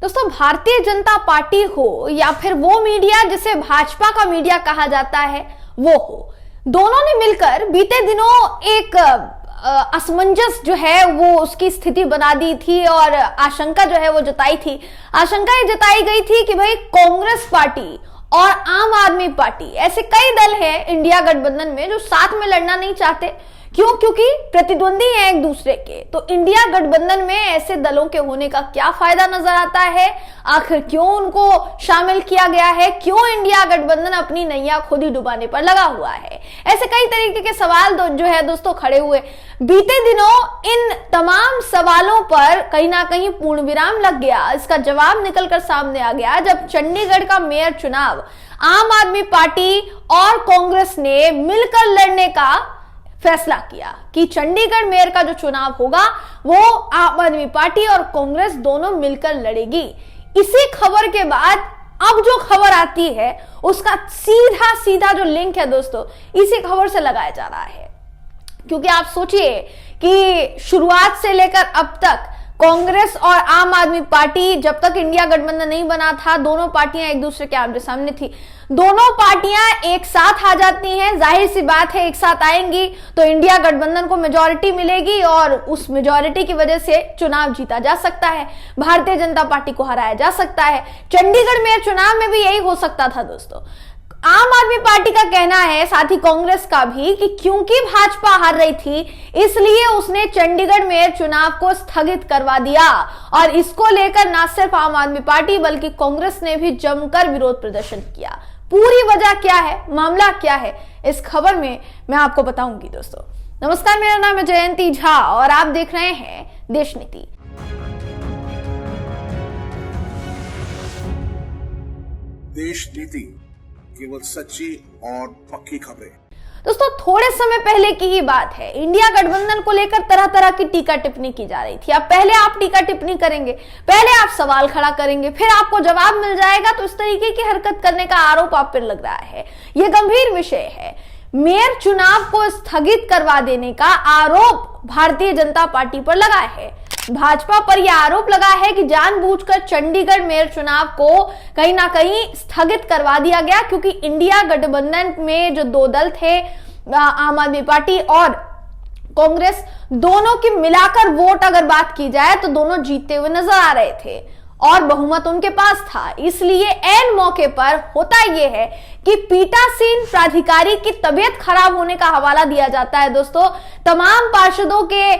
दोस्तों, भारतीय जनता पार्टी हो या फिर वो मीडिया जिसे भाजपा का मीडिया कहा जाता है वो हो, दोनों ने मिलकर बीते दिनों एक असमंजस जो है वो उसकी स्थिति बना दी थी और आशंका जो है वो जताई थी। आशंका ये जताई गई थी कि भाई कांग्रेस पार्टी और आम आदमी पार्टी ऐसे कई दल हैं इंडिया गठबंधन में जो साथ में लड़ना नहीं चाहते। क्यों? क्योंकि प्रतिद्वंदी हैं एक दूसरे के। तो इंडिया गठबंधन में ऐसे दलों के होने का क्या फायदा नजर आता है? आखिर क्यों उनको शामिल किया गया है? क्यों इंडिया गठबंधन अपनी नैया खुद ही डुबाने पर लगा हुआ है? ऐसे कई तरीके के सवाल जो है दोस्तों खड़े हुए। बीते दिनों इन तमाम सवालों पर कहीं ना कहीं पूर्ण विराम लग गया। इसका जवाब निकलकर सामने आ गया जब चंडीगढ़ का मेयर चुनाव आम आदमी पार्टी और कांग्रेस ने मिलकर लड़ने का फैसला किया कि चंडीगढ़ मेयर का जो चुनाव होगा वो आम आदमी पार्टी और कांग्रेस दोनों मिलकर लड़ेगी। इसी खबर के बाद अब जो खबर आती है उसका सीधा सीधा जो लिंक है दोस्तों इसी खबर से लगाया जा रहा है। क्योंकि आप सोचिए कि शुरुआत से लेकर अब तक कांग्रेस और आम आदमी पार्टी, जब तक इंडिया गठबंधन नहीं बना था, दोनों पार्टियां एक दूसरे के आमने सामने थी। दोनों पार्टियां एक साथ आ जाती हैं, जाहिर सी बात है एक साथ आएंगी तो इंडिया गठबंधन को मेजॉरिटी मिलेगी और उस मेजॉरिटी की वजह से चुनाव जीता जा सकता है, भारतीय जनता पार्टी को हराया जा सकता है। चंडीगढ़ में चुनाव में भी यही हो सकता था दोस्तों। आम आदमी पार्टी का कहना है, साथ ही कांग्रेस का भी, कि क्योंकि भाजपा हार रही थी इसलिए उसने चंडीगढ़ में चुनाव को स्थगित करवा दिया। और इसको लेकर न सिर्फ आम आदमी पार्टी बल्कि कांग्रेस ने भी जमकर विरोध प्रदर्शन किया। पूरी वजह क्या है, मामला क्या है, इस खबर में मैं आपको बताऊंगी दोस्तों। नमस्कार, मेरा नाम है जयंती झा और आप देख रहे हैं देश नीति। देश नीति, केवल सच्ची और पक्की खबरें। दोस्तों, थोड़े समय पहले की ही बात है, इंडिया गठबंधन को लेकर तरह तरह की टीका टिप्पणी की जा रही थी। अब पहले आप टीका टिप्पणी करेंगे, पहले आप सवाल खड़ा करेंगे, फिर आपको जवाब मिल जाएगा, तो इस तरीके की हरकत करने का आरोप आप पर लग रहा है। यह गंभीर विषय है। मेयर चुनाव को स्थगित करवा देने का आरोप भारतीय जनता पार्टी पर लगा है। भाजपा पर यह आरोप लगा है कि जानबूझकर चंडीगढ़ मेयर चुनाव को कहीं ना कहीं स्थगित करवा दिया गया, क्योंकि इंडिया गठबंधन में जो दो दल थे, आम आदमी पार्टी और कांग्रेस, दोनों की मिलाकर वोट अगर बात की जाए तो दोनों जीतते हुए नजर आ रहे थे और बहुमत उनके पास था। इसलिए ऐन मौके पर होता यह है कि पीठासीन प्राधिकारी की तबीयत खराब होने का हवाला दिया जाता है दोस्तों। तमाम पार्षदों के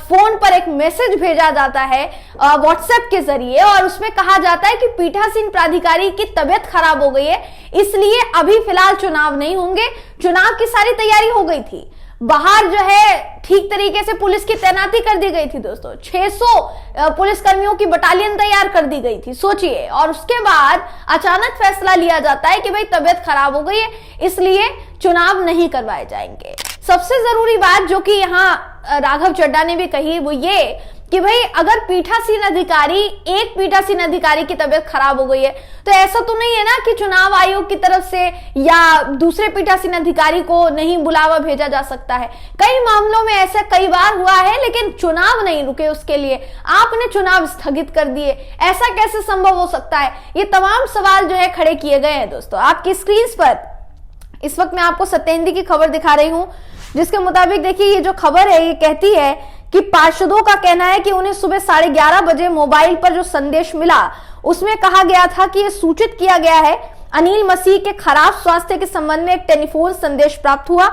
फोन पर एक मैसेज भेजा जाता है व्हाट्सएप के जरिए और उसमें कहा जाता है कि पीठासीन प्राधिकारी की तबीयत खराब हो गई है, इसलिए अभी फिलहाल चुनाव नहीं होंगे। चुनाव की सारी तैयारी हो गई थी, बाहर जो है ठीक तरीके से पुलिस की तैनाती कर दी गई थी दोस्तों। 600 पुलिस कर्मियों की बटालियन तैयार कर दी गई थी, सोचिए। और उसके बाद अचानक फैसला लिया जाता है कि भाई तबीयत खराब हो गई है, इसलिए चुनाव नहीं करवाए जाएंगे। सबसे जरूरी बात जो कि यहाँ राघव चड्ढा ने भी कही वो ये कि भाई अगर एक पीठासीन अधिकारी की तबीयत खराब हो गई है तो ऐसा तो नहीं है ना कि चुनाव आयोग की तरफ से या दूसरे पीठासीन अधिकारी को नहीं बुलावा भेजा जा सकता है। कई मामलों में ऐसा कई बार हुआ है, लेकिन चुनाव नहीं रुके उसके लिए, आपने चुनाव स्थगित कर दिए। ऐसा कैसे संभव हो सकता है? ये तमाम सवाल जो है खड़े किए गए हैं दोस्तों। आपकी स्क्रीन पर इस वक्त मैं आपको सत्येंद्र की खबर दिखा रही हूं, जिसके मुताबिक देखिए ये जो खबर है ये कहती है कि पार्षदों का कहना है कि उन्हें सुबह 11:30 बजे मोबाइल पर जो संदेश मिला उसमें कहा गया था कि यह सूचित किया गया है अनिल मसीह के खराब स्वास्थ्य के संबंध में एक टेलीफोन संदेश प्राप्त हुआ।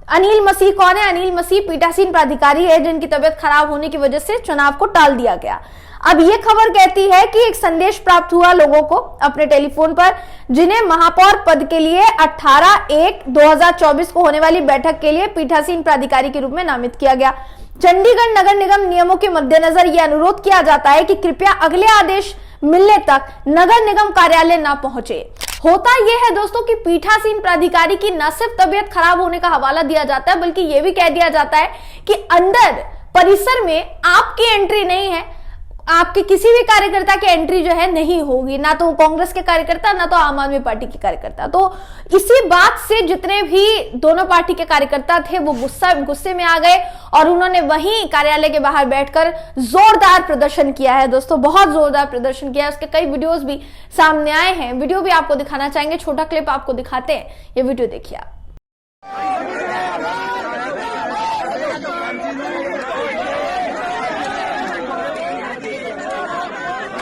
अनिल मसीह कौन है? अनिल मसीह पीठासीन प्राधिकारी है जिनकी तबीयत खराब होने की वजह से चुनाव को टाल दिया गया। अब यह खबर कहती है कि एक संदेश प्राप्त हुआ लोगों को अपने टेलीफोन पर, जिन्हें महापौर पद के लिए 18/1/2024 को होने वाली बैठक के लिए पीठासीन प्राधिकारी के रूप में नामित किया गया। चंडीगढ़ नगर निगम नियमों के मद्देनजर यह अनुरोध किया जाता है कि कृपया अगले आदेश मिलने तक नगर निगम कार्यालय न पहुंचे। होता यह है दोस्तों कि पीठासीन प्राधिकारी की न सिर्फ तबीयत खराब होने का हवाला दिया जाता है बल्कि यह भी कह दिया जाता है कि अंदर परिसर में आपकी एंट्री नहीं है आपके किसी भी कार्यकर्ता की एंट्री जो है नहीं होगी, ना तो कांग्रेस के कार्यकर्ता ना तो आम आदमी पार्टी के कार्यकर्ता। तो इसी बात से जितने भी दोनों पार्टी के कार्यकर्ता थे वो गुस्से में आ गए और उन्होंने वहीं कार्यालय के बाहर बैठकर जोरदार प्रदर्शन किया है दोस्तों, बहुत जोरदार प्रदर्शन किया है। उसके कई वीडियोस भी सामने आए हैं, वीडियो भी आपको दिखाना चाहेंगे, छोटा क्लिप आपको दिखाते हैं, ये वीडियो देखिए आप।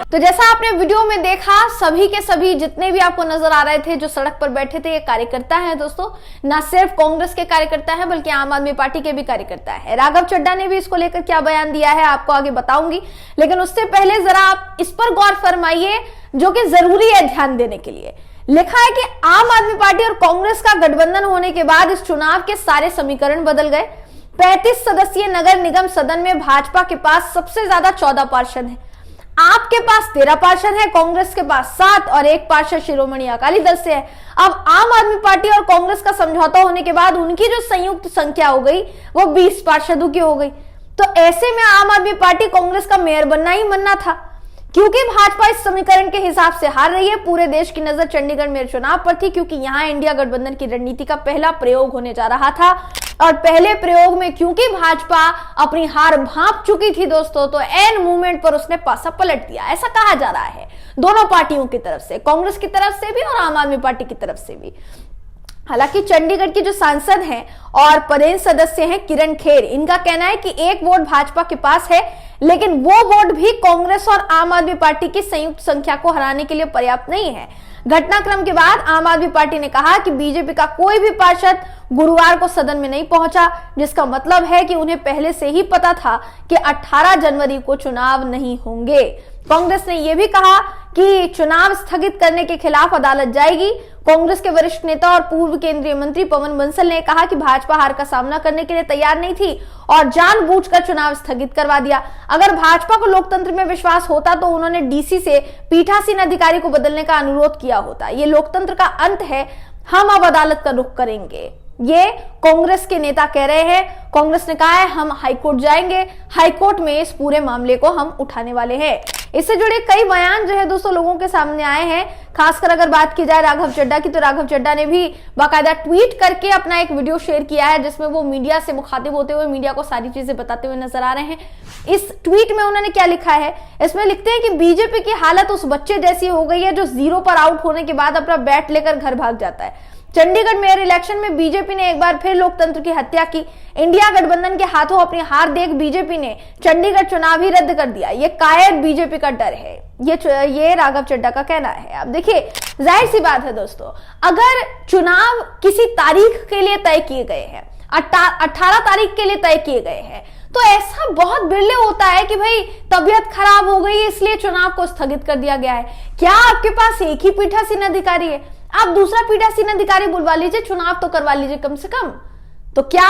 तो जैसा आपने वीडियो में देखा, सभी के सभी जितने भी आपको नजर आ रहे थे जो सड़क पर बैठे थे, ये कार्यकर्ता हैं दोस्तों, ना सिर्फ कांग्रेस के कार्यकर्ता हैं बल्कि आम आदमी पार्टी के भी कार्यकर्ता है। राघव चड्ढा ने भी इसको लेकर क्या बयान दिया है आपको आगे बताऊंगी, लेकिन उससे पहले जरा आप इस पर गौर फरमाइए जो कि जरूरी है ध्यान देने के लिए। लिखा है कि आम आदमी पार्टी और कांग्रेस का गठबंधन होने के बाद इस चुनाव के सारे समीकरण बदल गए। 35 सदस्यीय नगर निगम सदन में भाजपा के पास सबसे ज्यादा 14 पार्षद है, आपके पास 13 पार्षद है, कांग्रेस के पास 7 और 1 पार्षद शिरोमणि अकाली दल से है। अब आम आदमी पार्टी और कांग्रेस का समझौता होने के बाद उनकी जो संयुक्त संख्या हो गई वो 20 पार्षदों की हो गई। तो ऐसे में आम आदमी पार्टी कांग्रेस का मेयर बनना ही बनना था, क्योंकि भाजपा इस समीकरण के हिसाब से हार रही है। पूरे देश की नजर चंडीगढ़ मेयर चुनाव पर थी, क्योंकि यहां इंडिया गठबंधन की रणनीति का पहला प्रयोग होने जा रहा था और पहले प्रयोग में क्योंकि भाजपा अपनी हार भांप चुकी थी दोस्तों, तो एन मूवमेंट पर उसने पासा पलट दिया, ऐसा कहा जा रहा है दोनों पार्टियों की तरफ से, कांग्रेस की तरफ से भी और आम आदमी पार्टी की तरफ से भी। हालांकि चंडीगढ़ की जो सांसद हैं और पदेन सदस्य हैं किरण खेर, इनका कहना है कि 1 वोट भाजपा के पास है, लेकिन वो वोट भी कांग्रेस और आम आदमी पार्टी की संयुक्त संख्या को हराने के लिए पर्याप्त नहीं है। घटनाक्रम के बाद आम आदमी पार्टी ने कहा कि बीजेपी का कोई भी पार्षद गुरुवार को सदन में नहीं पहुंचा, जिसका मतलब है कि उन्हें पहले से ही पता था कि 18 जनवरी को चुनाव नहीं होंगे। कांग्रेस ने यह भी कहा कि चुनाव स्थगित करने के खिलाफ अदालत जाएगी। कांग्रेस के वरिष्ठ नेता और पूर्व केंद्रीय मंत्री पवन बंसल ने कहा कि भाजपा हार का सामना करने के लिए तैयार नहीं थी और जानबूझकर चुनाव स्थगित करवा दिया। अगर भाजपा को लोकतंत्र में विश्वास होता तो उन्होंने डीसी से पीठासीन अधिकारी को बदलने का अनुरोध किया होता। ये लोकतंत्र का अंत है, हम अब अदालत का रुख करेंगे, ये कांग्रेस के नेता कह रहे हैं। कांग्रेस ने कहा है हम हाईकोर्ट जाएंगे, हाईकोर्ट में इस पूरे मामले को हम उठाने वाले हैं। इससे जुड़े कई बयान जो है दोस्तों लोगों के सामने आए हैं। खासकर अगर बात की जाए राघव चड्ढा की, तो राघव चड्ढा ने भी बाकायदा ट्वीट करके अपना एक वीडियो शेयर किया है, जिसमें वो मीडिया से मुखातिब होते हुए मीडिया को सारी चीजें बताते हुए नजर आ रहे हैं। इस ट्वीट में उन्होंने क्या लिखा है, इसमें लिखते हैं कि बीजेपी की हालत उस बच्चे जैसी हो गई है जो 0 पर आउट होने के बाद अपना बैट लेकर घर भाग जाता है। चंडीगढ़ मेयर इलेक्शन में बीजेपी ने एक बार फिर लोकतंत्र की हत्या की। इंडिया गठबंधन के हाथों अपनी हार देख बीजेपी ने चंडीगढ़ चुनाव ही रद्द कर दिया। ये कायर बीजेपी का डर है, ये राघव चड्ढा का कहना है। अब देखिए, जाहिर सी बात है दोस्तों, अगर चुनाव किसी तारीख के लिए तय किए गए हैं, 18 तारीख के लिए तय किए गए हैं, तो ऐसा बहुत बिरले होता है कि भाई तबीयत खराब हो गई इसलिए चुनाव को स्थगित कर दिया गया है। क्या आपके पास एक ही पीठासीन अधिकारी है? आप दूसरा पीठासीन अधिकारी बुलवा लीजिए, चुनाव तो करवा लीजिए कम से कम। तो क्या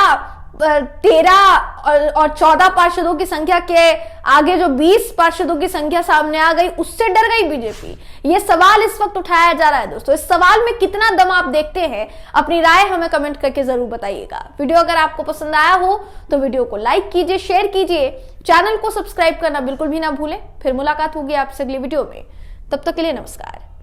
13 और 14 पार्षदों की संख्या के आगे जो 20 पार्षदों की संख्या सामने आ गई, उससे डर गई बीजेपी? ये सवाल इस वक्त उठाया जा रहा है दोस्तों। इस सवाल में कितना दम आप देखते हैं, अपनी राय हमें कमेंट करके जरूर बताइएगा। वीडियो अगर आपको पसंद आया हो तो वीडियो को लाइक कीजिए, शेयर कीजिए, चैनल को सब्सक्राइब करना बिल्कुल भी ना भूलें। फिर मुलाकात होगी आपसे अगली वीडियो में, तब तक के लिए नमस्कार।